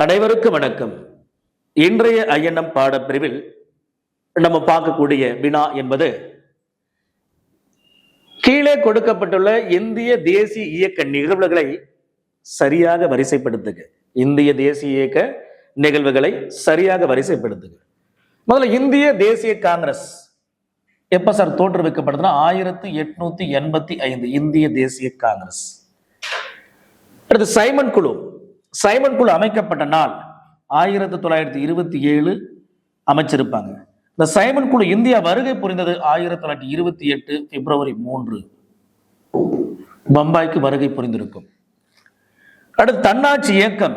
அனைவருக்கும் வணக்கம். இன்றைய ஐஎன்எம் பாடப்பிரிவில் நம்ம பார்க்கக்கூடிய வினா என்பது கீழே கொடுக்கப்பட்டுள்ள இந்திய தேசிய இயக்க நிகழ்வுகளை சரியாக வரிசைப்படுத்துக. இந்திய தேசிய இயக்க நிகழ்வுகளை சரியாக வரிசைப்படுத்துக. முதல்ல இந்திய தேசிய காங்கிரஸ் எப்ப சார் தோற்றுவிக்கப்படுதுன்னா 1885 இந்திய தேசிய காங்கிரஸ். அடுத்து சைமன் குழு அமைக்கப்பட்ட நாள் 1927 அமைச்சிருப்பாங்க. இந்த சைமன் குழு இந்தியா வருகை புரிந்தது 1928 பிப்ரவரி 3 பம்பாய்க்கு வருகை புரிந்திருக்கும். அடுத்து தன்னாட்சி இயக்கம்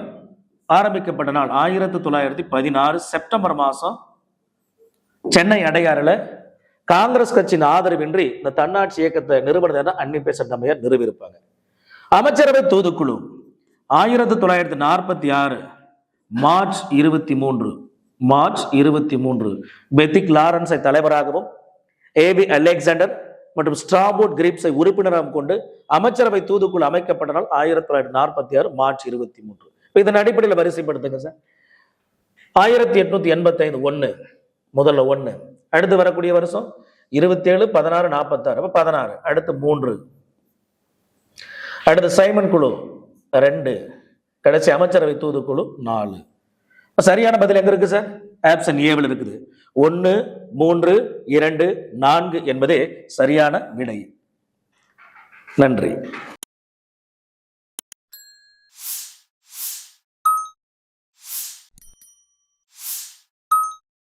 ஆரம்பிக்கப்பட்ட நாள் 1916 செப்டம்பர் மாசம் சென்னை அடையாறுல காங்கிரஸ் கட்சியின் ஆதரவின்றி இந்த தன்னாட்சி இயக்கத்தை நிறுவனத்தை அன்னி பெசன்ட் அம்மையார் நிறுவியிருப்பாங்க. அமைச்சரவை தூதுக்குழு 1946 மார்ச் 23 பெத்திக் லாரன்ஸை தலைவராகவும் ஏபி அலெக்சாண்டர் மற்றும் ஸ்ட்ராபோர்ட் கிரிப்ஸை உறுப்பினராக கொண்டு அமைச்சரவை தூதுக்குழு அமைக்கப்பட்ட நாள் 1946 மார்ச் 23. இதன் அடிப்படையில் வரிசைப்படுத்துங்க சார். 1885 முதல்ல 1, அடுத்து வரக்கூடிய வருஷம் 27 16 46 16, அடுத்து 3, அடுத்து சைமன் குழு 2, கடைசி அமைச்சரவை தூதுக்குழு 4. சரியான பதில் எங்க இருக்கு சார்? ஆப்ஷன் ஏவில் இருக்குது. 1 3 2 4 என்பதே சரியான விடை. நன்றி.